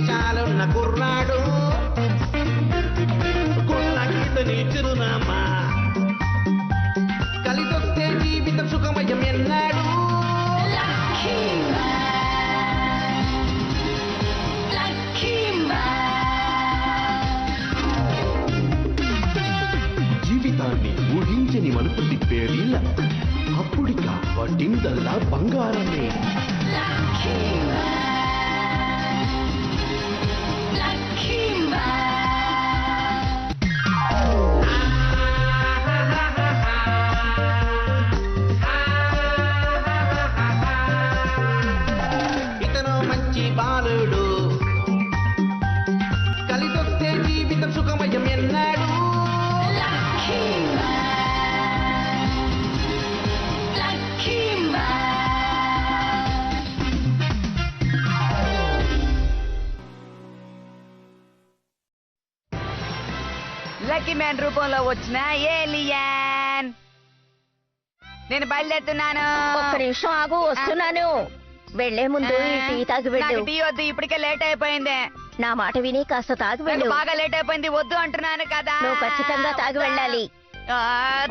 మీసాలున్న కుర్రాడు కొల్లకితని చిరునామా కలిసొస్తే జీవితం సుఖమయం ఎన్నాడు జీవితాన్ని ఊహించని మలుపు తిప్పేది లక్. అప్పుడిక వడ్డిందల్లా బంగారమే. ఇతను మంచి బాలుడు కలిసొస్తే జీవితం సుఖమయం ఎన్నాడు లక్కీ మ్యాన్ రూపంలో వచ్చిన ఏలియన్. నేను బయలుదేరుతున్నాను. ఒక్క నిమిషం ఆగు, వస్తున్నాను. వెళ్లే ముందు ఈ టీ తాగి వెళ్ళు. నాకు టీ వద్దు, ఇప్పటికే లేట్ అయిపోయింది. నా మాట విని కాస్త తాగి వెళ్ళు. నాకు బాగా లేట్ అయిపోయింది, వద్దు అంటున్నాను కదా. నువ్వు ఖచ్చితంగా తాగి వెళ్ళాలి.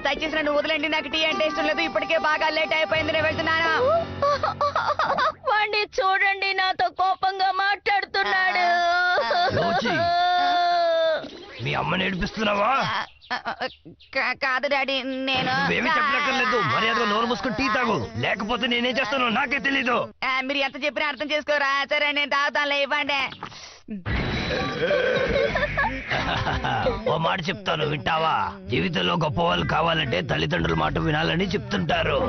దయచేసి నన్ను వదిలేండి, నాకు టీ అంటే ఇష్టం లేదు. ఇప్పటికే బాగా లేట్ అయిపోయింది, నేను వెళ్తున్నాను. వాణ్ణి చూడండి, నాతో కోపంగా మాట్లాడుతున్నాడు. రోజీ, మీ అమ్మని ఏడిపిస్తున్నావా? కాదు డాడీ, నేను ఏమి చెప్పలేకర్లేదు. మర్యాదగా నోరు మూసుకుని టీ తాగు, లేకపోతే నేనేం చేస్తానో నాకే తెలీదు. మీరు ఎంత చెప్పినా అర్థం చేసుకోరా. సరే నేను తాగుతానులే, ఇవ్వండి. ఓ మాట చెప్తాను, వింటావా? జీవితంలో గొప్ప వాళ్ళు కావాలంటే తల్లిదండ్రుల మాట వినాలని చెప్తుంటారు.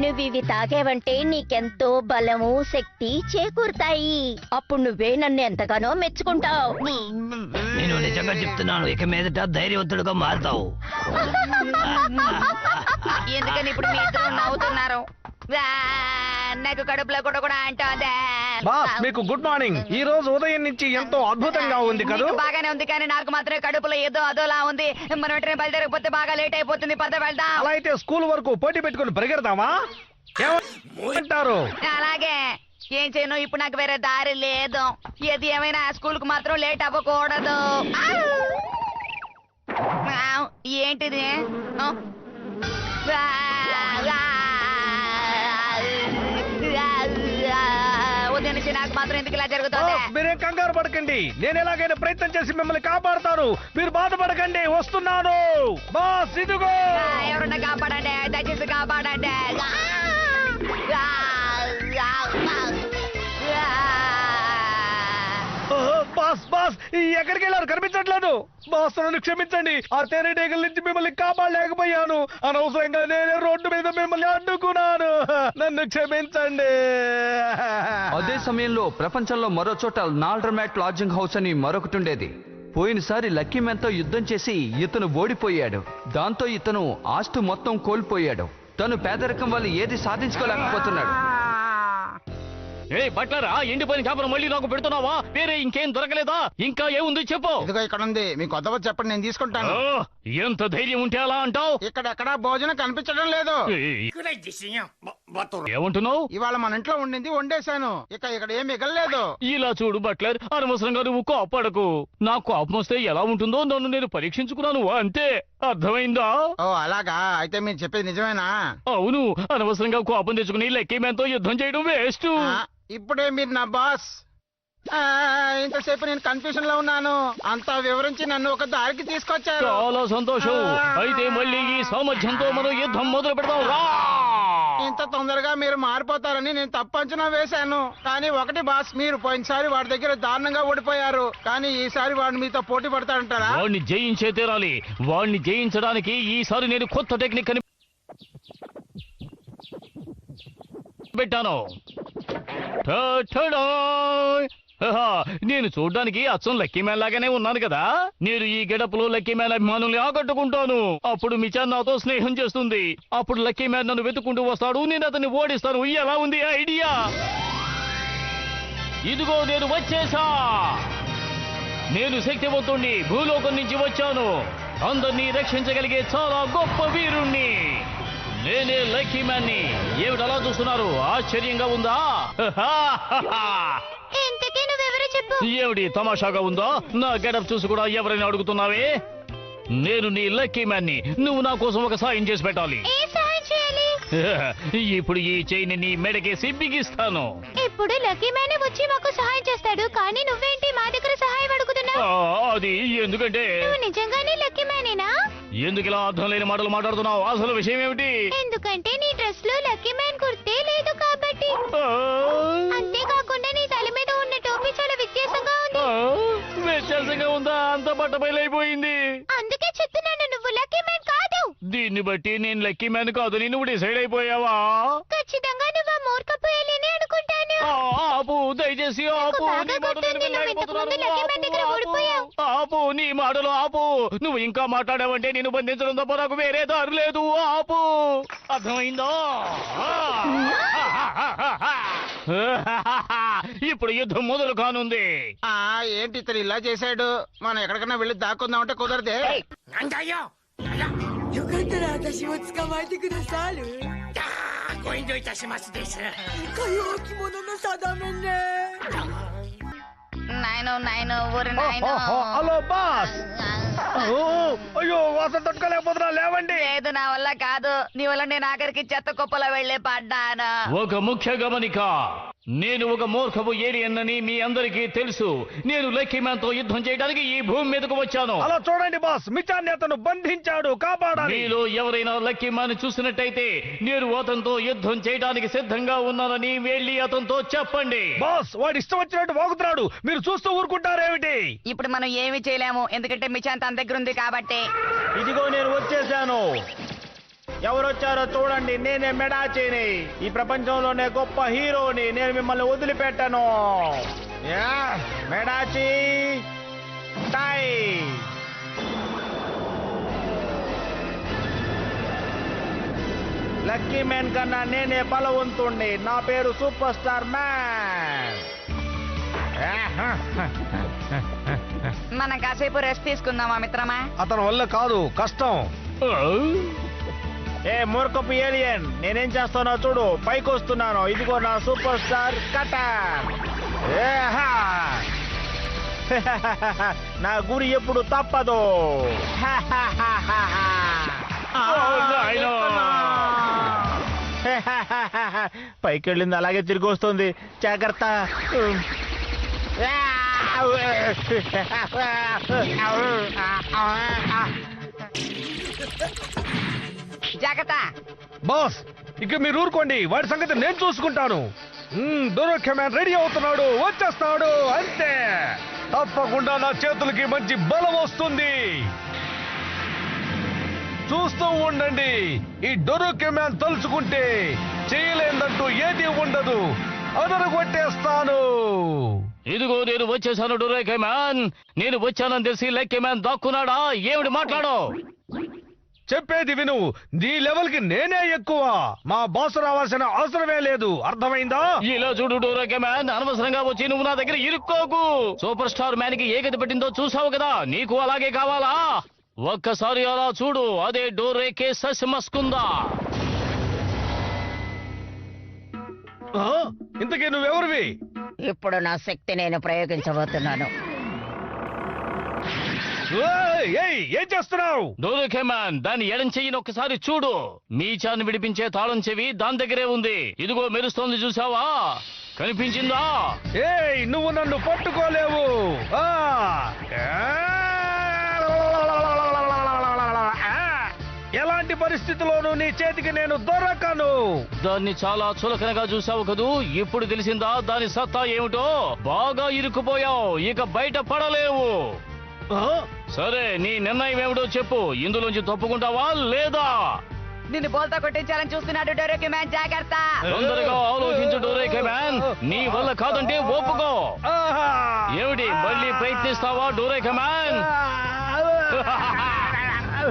నువ్వు ఇవి తాగేవంటే నీకెంతో బలము శక్తి చేకూరుతాయి. అప్పుడు నువ్వే నన్ను ఎంతగానో మెచ్చుకుంటావు. నేను నిజంగా చెప్తున్నాను, ఇక మీదట ధైర్యవంతుడుగా మారుతావు. ఎందుకని ఇప్పుడు మీ ఇద్దరు నవ్వుతున్నారు? నాకు కడుపులో కూడా అంటోంది. బాస్, మీకు గుడ్ మార్నింగ్. ఈ రోజు ఉదయం నుంచి ఎంతో అద్భుతంగా ఉంది కదా? నీకు బాగానే ఉంది, కానీ నాకు మాత్రమే కడుపులో ఏదో అదోలా ఉంది. మనం వెంటనే బయలుదేరకపోతే బాగా లేట్ అయిపోతుంది. పద వెళ్దాం. అలా అయితే స్కూల్ వరకు పోటీ పెట్టుకుని పరిగెడతామా? ఏమంటారు? అలాగే. ఏం చేయను, ఇప్పుడు నాకు వేరే దారి లేదు. ఏది ఏమైనా స్కూల్ కు మాత్రం లేట్ అవ్వకూడదు. ఏంటిది? ఉదయం నుంచి నాకు మాత్రం ఎందుకు ఇలా జరుగుతుంది? మీరేం కంగారు పడకండి, నేను ఎలాగైనా ప్రయత్నం చేసి మిమ్మల్ని కాపాడతాను. మీరు బాధపడకండి, వస్తున్నాను. బాస్ ఇదిగో. ఎవరన్నా కాపాడండి, దయచేసి కాపాడండి. బాస్ బాస్, ఎక్కడికి వెళ్ళారు? కనిపించట్లేదు. బాస్, నన్ను క్షమించండి. ఆ తేనెటీగల నుంచి మిమ్మల్ని కాపాడలేకపోయాను. అనవసరంగా నేనే రోడ్డు మీద మిమ్మల్ని అడ్డుకున్నాను. నన్ను క్షమించండి. అదే సమయంలో ప్రపంచంలో మరో చోట నాల్డ్రమాట్ లాడ్జింగ్ హౌస్ అని మరొకటి ఉండేది. పోయినసారి లక్కీ మ్యాన్ తో యుద్ధం చేసి ఇతను ఓడిపోయాడు. దాంతో ఇతను ఆస్తి మొత్తం కోల్పోయాడు. తను పేదరికం వల్ల ఏది సాధించుకోలేకపోతున్నాడు. బట్లరా, ఎండిపోయిన చేపలు మళ్ళీ నాకు పెడుతున్నావా? వేరే ఇంకేం దొరకలేదా? ఇంకా ఏముంది చెప్పు. ఇదిగో ఇక్కడ ఉంది, మీకు కొత్త చెప్పండి, నేను తీసుకుంటాను. ఎంత ధైర్యం ఉంటే అలా అంటావు? ఇక్కడ భోజనం కనిపించడం లేదు. ఏమంటున్నావు? ఇవాళ మన ఇంట్లో ఉండింది వండేశాను. ఇక్కడ ఏం మిగలలేదు. ఇలా చూడు బట్లర్, అనవసరంగా నువ్వు కోపడకు. నాకు కోపం వస్తే ఎలా ఉంటుందో నన్ను నేను పరీక్షించుకున్నాను, అంతే. అర్థమైందా? ఓ అలాగా, అయితే మీరు చెప్పేది నిజమేనా? అవును, అనవసరంగా కోపం తెచ్చుకుని లక్కీ మ్యాన్ తో యుద్ధం చేయడం వేస్ట్. ఇప్పుడే మీరు నా బాస్. ఇంతసేపు నేను కన్ఫ్యూజన్ లో ఉన్నాను. అంతా వివరించి నన్ను ఒక దారికి తీసుకొచ్చారు. చాలా సంతోషం. అయితే మళ్ళీ ఈ సామర్థ్యంతో మనం యుద్ధం మొదలు పెడదాం రా. ఇంత తొందరగా మీరు మారిపోతారని నేను తప్పు అంచనా వేశాను. కానీ ఒకటి బాస్, మీరు పోయినసారి వాడి దగ్గర దారుణంగా ఓడిపోయారు. కానీ ఈసారి వాడు మీతో పోటీ పడతాడంటారా? వాడిని జయించే తీరాలి. వాడిని జయించడానికి ఈసారి నేను కొత్త టెక్నిక్ అని పెట్టాను. నేను చూడ్డానికి అచ్చం లక్కీ మ్యాన్ లాగానే ఉన్నాను కదా. నేను ఈ గెడపలో లక్కీ మ్యాన్ అభిమానుల్ని ఆకట్టుకుంటాను. అప్పుడు మిచాన్ నాతో స్నేహం చేస్తుంది. అప్పుడు లక్కీ మ్యాన్ నన్ను వెతుక్కుంటూ వస్తాడు, నేను అతన్ని ఓడిస్తాను. ఎలా ఉంది ఐడియా? ఇదిగో నేను వచ్చేసా. నేను శక్తివంతుణ్ణి, భూలోకం నుంచి వచ్చాను. అందరినీ రక్షించగలిగే చాలా గొప్ప వీరుణ్ణి. నేనే లక్కీ మ్యాన్ ని. ఏమిటలా చూస్తున్నారు? ఆశ్చర్యంగా ఉందా? ఇంతకీ నువ్వెవరు? ఏమిటి తమాషాగా ఉందా? నా గెటప్ చూసి కూడా ఎవరైనా అడుగుతున్నావే? నేను నీ లక్కీ మ్యాన్ ని. నువ్వు నా కోసం ఒక సాయం చేసి పెట్టాలి. ఏ సాయం చేయాలి? ఇప్పుడు ఈ చైన్ నీ మెడకేసి బిగిస్తాను. ఇప్పుడు లక్కీ మ్యాన్ వచ్చి మాకు సహాయం చేస్తాడు, కానీ నువ్వేంటి మా దగ్గర సహాయం అడుగుతున్నావు? అది ఎందుకంటే నువ్వు నిజంగానే లక్కీ మ్యానేనా? ఎందుకు ఇలా అర్థం లేని మాటలు మాట్లాడుతున్నావు? అసలు విషయం ఏమిటి? ఎందుకంటే నీ డ్రెస్ లో లక్కీ మ్యాన్ గుర్తే లేదు కాబట్టి. అంతేకాకుండా నీ తల మీద ఉన్న టోపీ చాలా వ్యత్యాసంగా ఉంది. వ్యత్యాసంగా ఉందా? అంత బట్టబయలైపోయింది. అందుకే చెప్తున్నాను, నువ్వు లక్కీ మ్యాన్ కాదు. దీన్ని బట్టి నేను లక్కీ మ్యాన్ కాదు, నువ్వు డిసైడ్ అయిపోయావా? ఖచ్చితంగా నువ్వు ఆ మూర్ఖపు ఏలియనే అనుకుంటాను. ఆపు, దయచేసి ఆపు. బాగా నీ మాటలు గుర్తుంది, నేను నువ్వు ఇంతకు ముందు వినలేకపోతున్నాను. లక్కీ మ్యాన్ దగ్గర ఆపు, ఓడిపోయావు. ఆపు, నీ మాటలు ఆపు. నువ్వు ఇంకా మాట్లాడావంటే నేను బంధించడం తప్ప నాకు వేరే దారి లేదు. ఆపు, అర్థమైందో? ఇప్పుడు యుద్ధం మొదలు కానుంది. ఏంటి ఇతను ఇలా చేశాడు? మనం ఎక్కడికైనా వెళ్ళి దాక్కుందామంటే కుదరదే. よかったら私も捕まえてくださる。ご遠慮いたしますです。かよう着物の定めね。నాయను ఊరి నాయను. Hello boss. అయ్యో వాసన తట్టుకోలేకపోతున్నా, లేవండి. లేదు, నా వల్ల కాదు. నీ వల్ల నేను ఆఖరికి చెత్త కుప్పలో వెళ్ళి పడ్డాను. ఒక ముఖ్య గమనిక, నేను ఒక మూర్ఖపు ఏలియన్ అని మీ అందరికీ తెలుసు. నేను లక్కీ మ్యాన్ తో యుద్ధం చేయడానికి ఈ భూమి మీదకు వచ్చాను. అలా చూడండి బాస్, మిచాన్ని అతను బంధించాడు, కాపాడాలి. మీలో ఎవరైనా లక్కీ మ్యాన్ చూసినట్టయితే నేను అతనితో యుద్ధం చేయడానికి సిద్ధంగా ఉన్నానని వెళ్ళి అతనితో చెప్పండి. బాస్, వాడు ఇష్టం వచ్చినట్టు వాగుతున్నాడు, మీరు చూస్తూ ఊరుకుంటారేమిటి? ఇప్పుడు మనం ఏమీ చేయలేము, ఎందుకంటే మిచాన్ తన దగ్గర ఉంది కాబట్టి. ఇదిగో నేను వచ్చేసాను. ఎవరొచ్చారో చూడండి, నేనే మెడాచీని, ఈ ప్రపంచంలోనే గొప్ప హీరోని. నేను మిమ్మల్ని వదిలిపెట్టను. మెడాచీ టై. లక్కీ మ్యాన్ కన్నా నేనే బలవంతుణ్ణి. నా పేరు సూపర్ స్టార్ మ్యాన్. మనం కాసేపు రెస్ట్ తీసుకుందామా మిత్రమా? అతని వల్ల కాదు, కష్టం. ఏ మూర్ఖపు ఏలియన్, నేనేం చేస్తానో చూడు. పైకి వస్తున్నాను, ఇదిగో నా సూపర్ స్టార్ కటర్. నా గురి ఎప్పుడు తప్పదు. పైకి వెళ్ళింది అలాగే తిరిగి వస్తుంది, జాగ్రత్త. జాగ్రత్త. బాస్, ఇక మీరు ఊరుకోండి, వాడి సంగతి నేను చూసుకుంటాను. దొరకమ్యాన్ రెడీ అవుతున్నాడు, వచ్చేస్తాడు. అంతే, తప్పకుండా నా చేతులకి మంచి బలం వస్తుంది. చూస్తూ ఉండండి. ఈ డొరకమ్యాన్ తలుచుకుంటే చేయలేదంటూ ఏది ఉండదు. అదరగొట్టేస్తాను. ఇదిగో నేను వచ్చేసాను డొరకే మ్యాన్. నేను వచ్చానని తెలిసి లక్కీ మ్యాన్ దాక్కున్నాడా? ఏమిటి మాట్లాడో? చెప్పేది విను, నీ లెవెల్ కి నేనే ఎక్కువ. మా బాస్ రావాల్సిన అవసరమే లేదు, అర్థమైందా? ఇలా చూడు డొరకే మ్యాన్, అనవసరంగా వచ్చి నువ్వు నా దగ్గర ఇరుక్కోకు. సూపర్ స్టార్ మ్యాన్ కి ఏ గతి పెట్టిందో చూసావు కదా, నీకు అలాగే కావాలా? ఒక్కసారి అలా చూడు, అదే డోరేకే ససిమస్కుందా. ఇంతకీ నువ్వెవరివి? ఇప్పుడు నా శక్తి నేను ప్రయోగించబోతున్నాను. ఏం చేస్తున్నావు? డోరేకే మ్యాన్, దాని ఎడం చెయ్యిని ఒక్కసారి చూడు. మీచాన్ని విడిపించే తాళం చెవి దాని దగ్గరే ఉంది. ఇదిగో మెరుస్తోంది, చూసావా? కనిపించిందా? ఏయ్, నువ్వు నన్ను పట్టుకోలేవు. ఎలాంటి పరిస్థితిలోనూ నీ చేతికి నేను దొరకను. దాన్ని చాలా చులకనగా చూసావు కదూ, ఇప్పుడు తెలిసిందా దాని సత్తా ఏమిటో? బాగా ఇరుక్కుపోయావు, ఇక బయట పడలేవు. సరే, నీ నిర్ణయం ఏమిటో చెప్పు. ఇందులోంచి తప్పుకుంటావా లేదా? నిన్ను బోల్తా కొట్టించాలని చూస్తున్నాడు డొరకే మ్యాన్, జాగ్రత్త. తొందరగా ఆలోచించు డొరకే మ్యాన్, నీ వల్ల కాదంటే ఒప్పుకో. ఏమిటి, మళ్ళీ ప్రయత్నిస్తావా డొరకే మ్యాన్?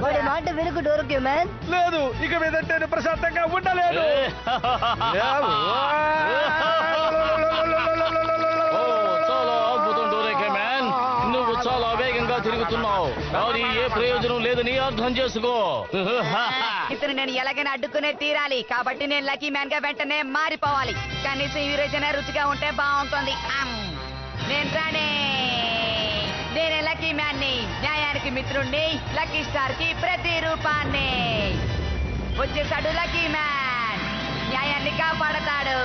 వాడి మాట వినుకు డొరకే మ్యాన్. లేదు, ఇక మీదంటే నేను ప్రశాంతంగా ఉండలేదు. చాలా అద్భుతం డొరకే మ్యాన్, నువ్వు చాలా వేగంగా తిరుగుతున్నావు, కానీ ఏ ప్రయోజనం లేదని అర్థం చేసుకో. ఇతను నేను ఎలాగైనా అడ్డుకునే తీరాలి, కాబట్టి నేను లక్కీ మ్యాన్ గా వెంటనే మారిపోవాలి. కనీసం ఈ రోజైనా రుచిగా ఉంటే బాగుంటుంది. నేను రానే. లక్కీ మ్యాన్ ని, న్యాయానికి మిత్రుణ్ణి, లక్కీ స్టార్ కి ప్రతిరూపాన్ని. వచ్చేసాడు లక్కీ మ్యాన్, న్యాయాన్ని కాపాడతాడు.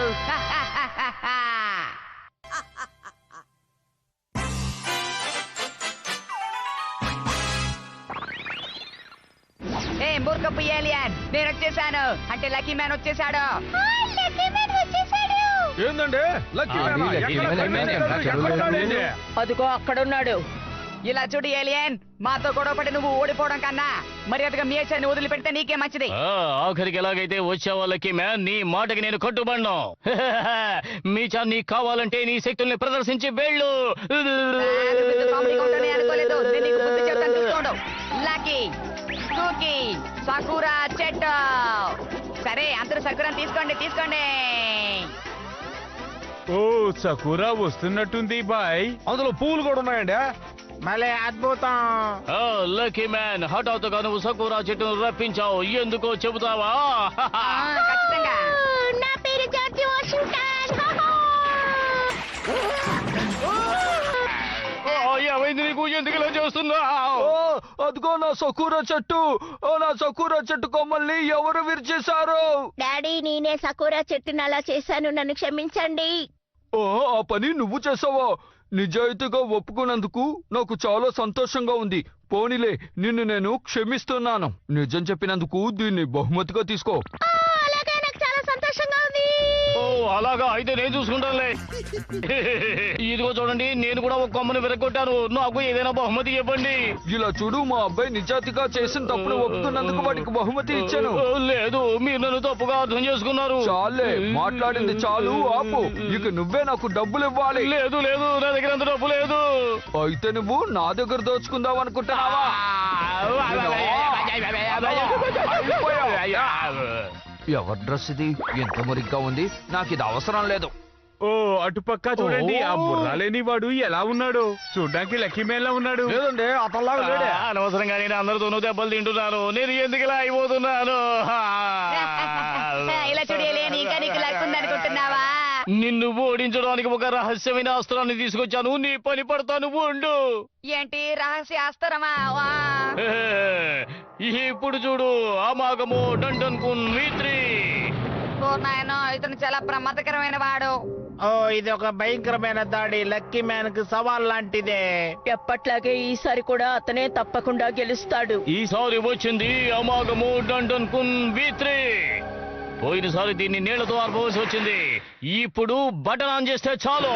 ఏ మూర్ఖపు ఏలియన్, నేను వచ్చేసాను అంటే లక్కీ మ్యాన్ వచ్చేసాడు. ఏందండి లక్కీ మ్యానా? ఎక్కడ కనిపించలేదు, ఎక్కడ ఉన్నాడండి? అదిగో అక్కడున్నాడు. ఇలా చూడు ఏలియన్, మాతో గొడవపడి నువ్వు ఓడిపోవడం కన్నా మర్యాదగా మీ ఏచాన్ని వదిలిపెడితే నీకే మంచిది. ఆఖరికి ఎలాగైతే వచ్చే వాళ్ళకి మ్యాన్ నీ మాటకి నేను కట్టుబడ్ను. మీచా నీకు కావాలంటే నీ శక్తుల్ని ప్రదర్శించి వెళ్ళు. కామెడీగా ఉంటానే అనుకోలేదు. నేను నీకు బుద్ధి చెప్తాను, చూసుకోండు. లక్కీ, కుకీ, సకురా చెట్టు. సరే అందరూ సకురాని తీసుకోండి, తీసుకోండి. ఓ సకురా వస్తున్నట్టుంది బాయ్. అందులో పూలు కూడా ఉన్నాయండి. మళ్ళీ అద్భుతం. లక్కీ మ్యాన్, హఠాత్తుగా నువ్వు సకురా చెట్టును రప్పించావు. ఎందుకో చెబుతావా? ఖచ్చితంగా. నా పేరు జార్జి వాషింగ్టన్. ఏమైంది నీకు? ఎందుకు ఇలా చేస్తున్నావు? అదిగో నా సకూరా చెట్టు. నా సకూరా చెట్టు కొమ్మల్ని ఎవరు విరిచేశారు? డాడీ, నేనే సకూరా చెట్టుని అలా చేశాను, నన్ను క్షమించండి. ఆ పని నువ్వు చేసావా? నిజాయితీగా ఒప్పుకున్నందుకు నాకు చాలా సంతోషంగా ఉంది. పోనీలే, నిన్ను నేను క్షమిస్తున్నాను. నిజం చెప్పినందుకు దీన్ని బహుమతిగా తీసుకో. అలాగే, నాకు చాలా సంతోషంగా ఉంది. ఓ అలాగా, అయితే నేను చూసుకుంటానులే. ఇదిగో చూడండి, నేను కూడా ఒక కొమ్మను విరగొట్టాను. నాకు ఏదైనా బహుమతి ఇవ్వండి. ఇలా చూడు, మా అబ్బాయి నిజాయితీగా చేసిన తప్పును ఒప్పుకున్నందుకు వాడికి బహుమతి ఇచ్చాను. లేదు, మీరు నన్ను తప్పుగా అర్థం చేసుకున్నారు. చాలే, మాట్లాడింది చాలు, ఆపు. ఇక నువ్వే నాకు డబ్బులు ఇవ్వాలి. లేదు లేదు, నా దగ్గర అంత డబ్బు లేదు. అయితే నువ్వు నా దగ్గర దోచుకుందాం అనుకుంటున్నావా? ఎవరి డ్రెస్ ఇది? ఎంత మురిగ్గా ఉంది. నాకు ఇది అవసరం లేదు. ఓ అటుపక్క చూడండి, ఆ బుర్రాలేని వాడు ఎలా ఉన్నాడు? చూడ్డానికి లక్కీ మ్యాన్ లా ఉన్నాడు. లేదండి, అతనిలాగా లేడే. అనవసరంగా నేను అందరితోనూ దెబ్బలు తింటున్నాను. నేను ఎందుకు ఇలా అయిపోతున్నాను? ఇలా చూడు ఏలియన్, ఇంకా నీకు లక్ ఉంది అనుకుంటున్నావా? నిన్ను ఓడించడానికి ఒక రహస్యమైన అస్త్రాన్ని తీసుకొచ్చాను. నీ పని పడతాను, ఉండు. ఏంటి రహస్య అస్త్రమా? ఇప్పుడు చూడు, అమాగము డండన్ కున్ V3. నాయనో, ఇతను చాలా ప్రమాదకరమైన వాడు. ఓ ఇది ఒక భయంకరమైన దాడి. లక్కీ మ్యాన్ కు సవాల్ లాంటిదే. ఎప్పట్లాగే ఈసారి కూడా అతనే తప్పకుండా గెలుస్తాడు. ఈసారి వచ్చింది అమాగము డండన్ కున్ V3. పోయినసారి దీన్ని నీళ్లతో ఆర్పవలసి వచ్చింది. ఇప్పుడు బటన్ ఆన్ చేస్తే చాలు.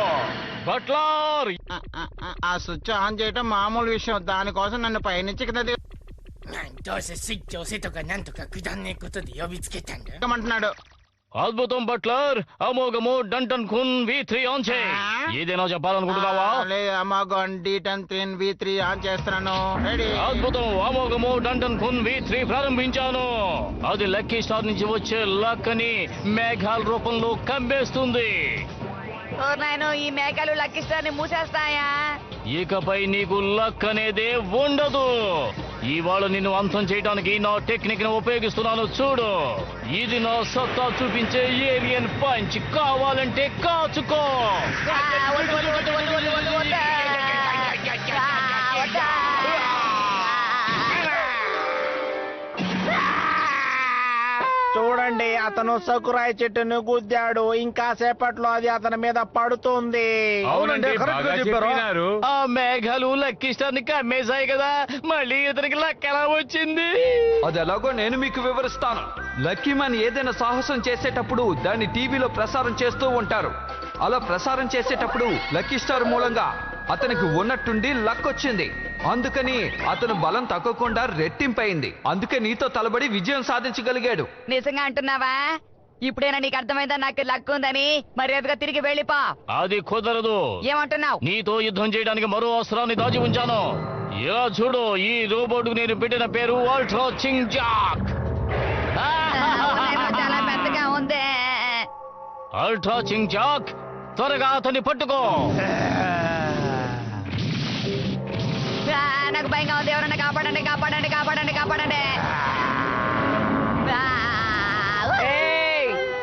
బట్లర్, ఆ స్విచ్ ఆన్ చేయటం మామూలు విషయం. దానికోసం నన్ను పైనుంచి కింద どうせスイッチ押せとかなんとかくだんねえことで呼びつけたんだ。దిగమంటున్నాడు. అద్భుతం బట్లర్, అమోఘము డంటన్ కున్ V3 ఆన్ చేయి. ఏదైనా చెప్పాలనుకుంటున్నావా? అమాగన్ D10 V3 ఆన్ చేస్తున్నాను. రెడీ. అద్భుతం, అమోఘము డంటన్ కున్ V3 ప్రారంభించాను. అది లక్కీ స్టార్ నుంచి వచ్చే లక్ అని మేఘాల రూపంలో కమ్మేస్తుంది. నాయనో, ఈ మేఘాలు లక్కీ స్టార్ ని మూసేస్తాయా? ఇకపై నీకు లక్ అనేదే ఉండదు. ఇవాళ నిన్ను అంతం చేయడానికి నా టెక్నిక్ ని ఉపయోగిస్తున్నాను, చూడు. ఇది నా సత్తా చూపించే ఏలియన్ పంచ్. కావాలంటే కాచుకో. చూడండి, అతను సకురాయి చెట్టును గుద్దాడు. ఇంకా సేపట్లో అది అతని మీద పడుతుంది. అవునండి, కరెక్ట్ గా చెప్పారు. ఆ మేఘాలు లక్కీ స్టార్ ని కమ్మేశాయి కదా, మళ్ళీ ఇతనికి లక్ ఎలా వచ్చింది? అది ఎలాగో నేను మీకు వివరిస్తాను. లక్కీ మ్యాన్ ఏదైనా సాహసం చేసేటప్పుడు దాన్ని టీవీలో ప్రసారం చేస్తూ ఉంటారు. అలా ప్రసారం చేసేటప్పుడు లక్కీ స్టార్ మూలంగా అతనికి ఉన్నట్టుండి లక్ వచ్చింది. అందుకని అతను బలం తగ్గకుండా రెట్టింపైంది. అందుకే నీతో తలబడి విజయం సాధించగలిగాడు. నిజంగా అంటున్నావా? ఇప్పుడైనా నీకు అర్థమైందా నాకు లక్ ఉందని? మర్యాదగా తిరిగి వెళ్ళిపో. అది కుదరదు. ఏమంటున్నావు? నీతో యుద్ధం చేయడానికి మరో అస్త్రాన్ని దాచి ఉంచాను. ఇలా చూడు, ఈ రోబోట్ నేను పెట్టిన పేరు అల్ట్రా చింగ్ జాక్. చాలా పెద్దగా ఉంది. అల్ట్రా చింగ్ జాక్, త్వరగా అతన్ని పట్టుకో. నాకు భయంగా ఉంది. ఎవరన్నా కాపాడండి, కాపాడండి, కాపాడండి, కాపాడండి.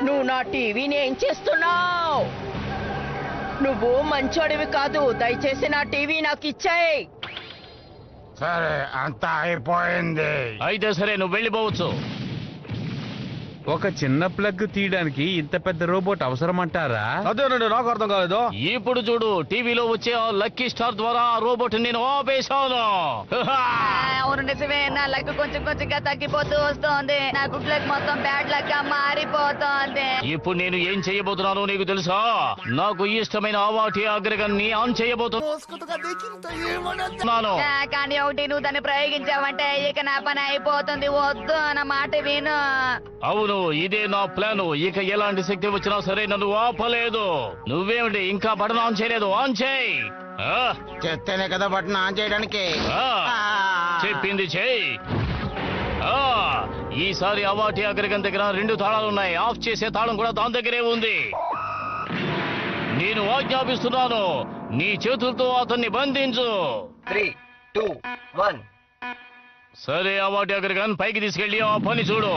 నువ్వు నా టీవీని ఏం చేస్తున్నావు? నువ్వు మంచోడివి కాదు. దయచేసి నా టీవీ నాకు ఇచ్చాయి. సరే అంతా అయిపోయింది. అయితే సరే నువ్వు వెళ్ళిపోవచ్చు. ఒక చిన్న ప్లగ్ తీయడానికి ఇంత పెద్ద రోబోట్ అవసరమంటారా? అదేనండి నాకు అర్థం కాలేదు. ఇప్పుడు చూడు, టీవీలో వచ్చే ఆ లక్కీ స్టార్ ద్వారా ఆ రోబోట్ నేను ఆపేశాను. అవును నిజమే, నా లక్ కొంచెం కొంచెంగా తగ్గిపోతూ వస్తోంది. నా గుడ్ లక్ మొత్తం బ్యాడ్ లక్ గా మారిపోతోంది. ఇప్పుడు నేను ఏం చేయబోతున్నానో నీకు తెలుసా? నాకు ఇష్టమైన అవాటి అగ్రగాన్ని ఆన్ చేయబోతున్నాను. కానీ ఒకటి నువ్వు దాన్ని ప్రయోగించావంటే ఇక నా పని అయిపోతుంది. వద్దు నా మాట విను. అవును, ఇదే నా ప్లాను. ఇక ఎలాంటి శక్తి వచ్చినా సరే నన్ను ఆపలేదు. నువ్వేమిటి ఇంకా బటన్ ఆన్ చేయలేదు? ఆన్ చేయి. చెప్తేనే కదా బటన్ ఆన్ చేయడానికి. చెప్పింది చెయ్యి. ఈసారి అవాటి అగ్రగం దగ్గర 2 తాళాలున్నాయి. ఆఫ్ చేసే తాళం కూడా దాని దగ్గరే ఉంది. నేను ఆజ్ఞాపిస్తున్నాను, నీ చేతులతో అతన్ని బంధించు. 3, 2, 1. సరే అవాటి అగ్రగన్ పైకి తీసుకెళ్ళి ఆ పని చూడు.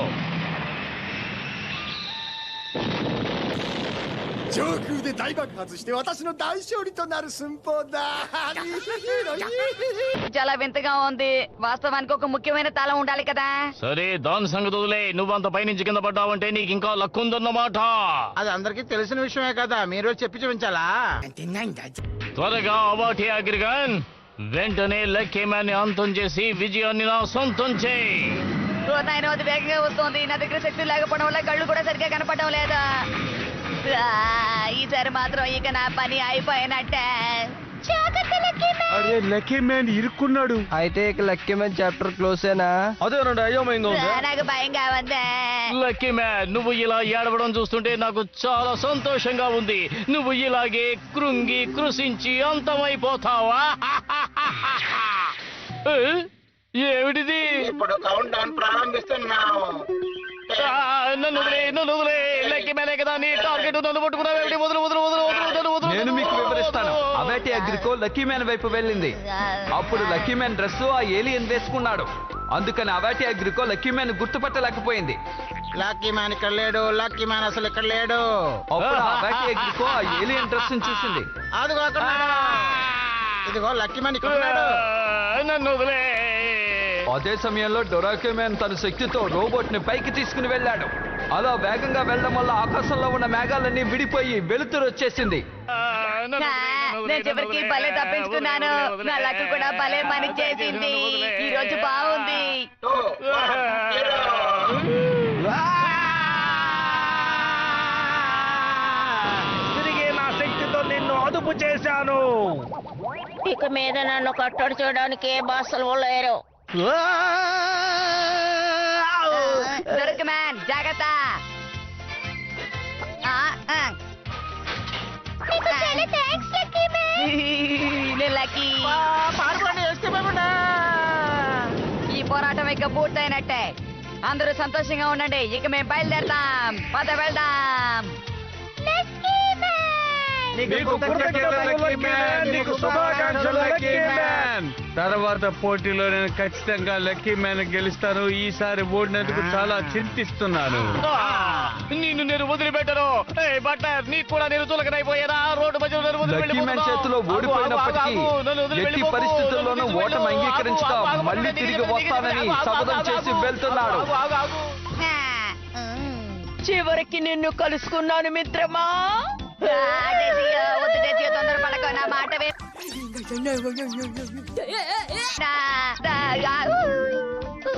上空で大爆発して私の大勝利となる寸法だ。 చాలా వింతగా ఉంది. వాస్తవానికి ఒక ముఖ్యమైన తాళం ఉండాలి కదా. సరే దాని సంగతి వదిలే. నువ్వంత పైనుంచి కింద పడ్డావంటే నీకు ఇంకా లక్ ఉందన్నమాట. అది అందరికీ తెలిసిన విషయమే కదా, మీరు చెప్పి చూపించాలా? త్వరగా అవాటి అగ్రగన్ వెంటనే లక్కీ మ్యాన్ ని అంతం చేసి విజయాన్ని నా సొంతం చేయి. నాయన అది వేగంగా వస్తుంది. నా దగ్గర శక్తి లేకపోవడం వల్ల కళ్ళు కూడా సరిగ్గా కనపడడం లేదా. ఈసారి మాత్రం ఇక నా పని అయిపోయినట్టే. అరే లక్కీ మ్యాన్ ఇరుక్కున్నాడు. అయితే ఇక లక్కీ మ్యాన్ చాప్టర్ క్లోజ్ ఏనా? అదేనండి అయోమయంగా ఉంది. నాకు భయంగా ఉంది. లక్కీ మ్యాన్, నువ్వు ఇలా ఏడవడం చూస్తుంటే నాకు చాలా సంతోషంగా ఉంది. నువ్వు ఇలాగే కృంగి కృషించి అంతమైపోతావా? ఏమిటిది? ఇప్పుడు కౌంట్ డౌన్ ప్రారంభిస్తున్నాం. నన్ను వదిలే. లక్కీ మ్యానే కదా నీ టార్గెట్. నన్ను పట్టుకున్నావు. నేను మీకు వివరిస్తాను. అవాటి అగ్రికో లక్కీ మ్యాన్ వైపు వెళ్ళింది. అప్పుడు లక్కీ మ్యాన్ డ్రెస్ ఆ ఏలియన్ వేసుకున్నాడు. అందుకని అవాటి అగ్రికో లక్కీ మ్యాన్ గుర్తుపట్టలేకపోయింది. లక్కీ మ్యాన్ ఇక్కడ లేడు. లక్కీ మ్యాన్ అసలు ఇక్కడ లేడు. అప్పుడు అవాటి అగ్రికో ఆ ఏలియన్ డ్రెస్ చూసింది. అదిగో అక్కడ ఉన్నాడు. ఇదిగో లక్కీ మ్యాన్ ఇక్కడ ఉన్నాడు. నన్ను వదిలే. అదే సమయంలో డొరాకే మ్యాన్ తన శక్తితో రోబోట్ ని పైకి తీసుకుని వెళ్ళాడు. అలా వేగంగా వెళ్ళడం వల్ల ఆకాశంలో ఉన్న మేఘాలన్నీ విడిపోయి వెలుతురు వచ్చేసింది. నేను చివరికి భలే తప్పించుకున్నాను. నా లక్ కూడా భలే పని చేసింది. ఈ రోజు బాగుంది. తిరిగి నా శక్తితో నిన్ను అదుపు చేశాను. ఇక మీద నన్ను కట్టడి చేయడానికి ఏ బాసలు లేరు. దొరకు మ్యాన్ జాగ్రత్త. లక్కీ. ఈ పోరాటం ఇక పూర్తయినట్టే. అందరూ సంతోషంగా ఉండండి. ఇక మేము బయలుదేరతాం. పద వెళ్దాం. తర్వాత పోటీలో నేను ఖచ్చితంగా లక్కీ మ్యాన్ గెలుస్తాను. ఈసారి ఓడినందుకు చాలా చింతిస్తున్నాను. నిన్ను నేను వదిలిపెట్టను. బట్టర్, నీకు కూడా నేను చులకనైపోయానా? రోడ్డు మధ్యలో లక్కీ మ్యాన్ చేతిలో ఓడిపోయినప్పటికీ ఎట్టి పరిస్థితుల్లోనూ ఓటమి అంగీకరించక మళ్ళీ తిరిగి వస్తానని శపథం చేసి వెళ్తున్నాడు. చివరికి నిన్ను కలుసుకున్నాను మిత్రమా. తొందర పడక నా మాట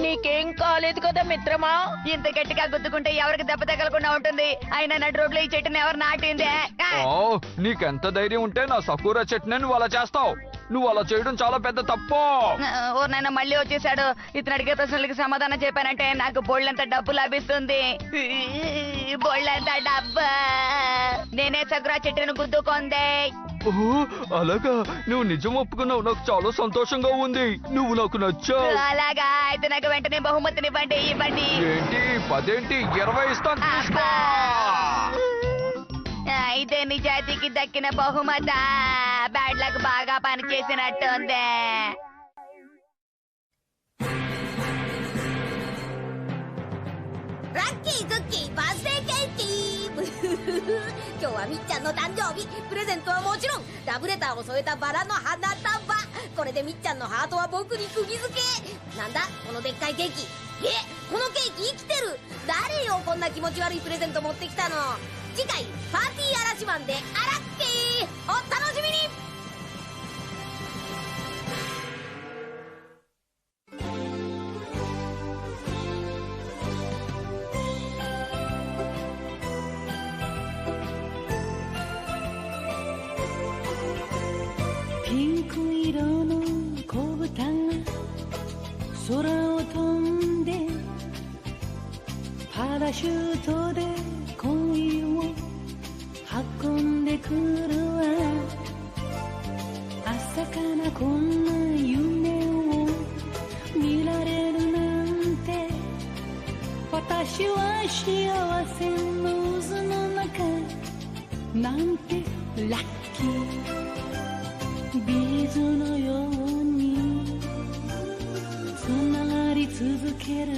నీకేం కాలేదు కదా మిత్రమా. ఇంత గట్టిగా గుద్దుకుంటే ఎవరికి దెబ్బ తగలకుండా ఉంటుంది. అయినా నడు రోడ్లో ఈ చెట్టుని ఎవరు నాటిందే? నీకెంత ధైర్యం ఉంటే నా సకూరా చెట్టుని నువ్వు అలా చేస్తావు? నువ్వు అలా చేయడం చాలా పెద్ద తప్పు. ఓర్నైనా మళ్ళీ వచ్చేసాడు. ఇతను అడిగే ప్రశ్నలకి సమాధానం చెప్పానంటే నాకు బోళ్ళంత డబ్బు లభిస్తుంది. బోళ్ళంత డబ్బు. నేనే సకురా చెట్టును గుద్దుకుందే. అలాగా, నువ్వు నిజం ఒప్పుకున్నావు. నాకు చాలా సంతోషంగా ఉంది. నువ్వు నాకు నచ్చావు. అలాగా, అయితే నాకు వెంటనే బహుమతినివ్వండి. ఇవ్వండి. ఏంటి 10 ఏంటి 20 ఇస్తాను. అయితే నిజాయితీకి దక్కిన బహుమత. బ్యాడ్ లక్ బాగా పనిచేసినట్టుంది. Rocky Cookie Birthday Cake! 今日はみっちゃんの誕生日。プレゼントはもちろんラブレターを添えたバラの花束。これでみっちゃんのハートは僕に釘付け。なんだこのでっかいケーキ。このケーキ生きてる。誰よこんな気持ち悪いプレゼント持ってきたの。次回パーティー嵐マンでアラッキーお楽しみに。ピンク色の子豚が空を飛んでパラシュートで恋を運んでくるわ。朝からこんな夢を見られるなんて、私は幸せの渦の中なんてラッキー。ビーズのようにつながり続ける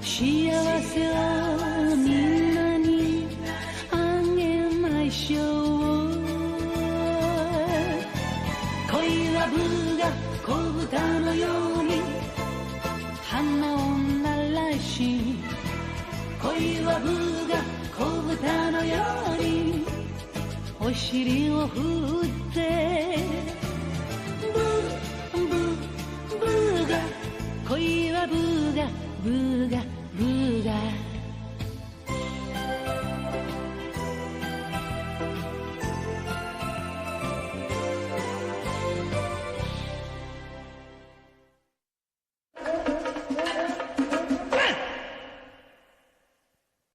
幸せをみんなにあげましょう。恋はブが子豚のように花を鳴らし、恋はブが子豚のようにお尻を振って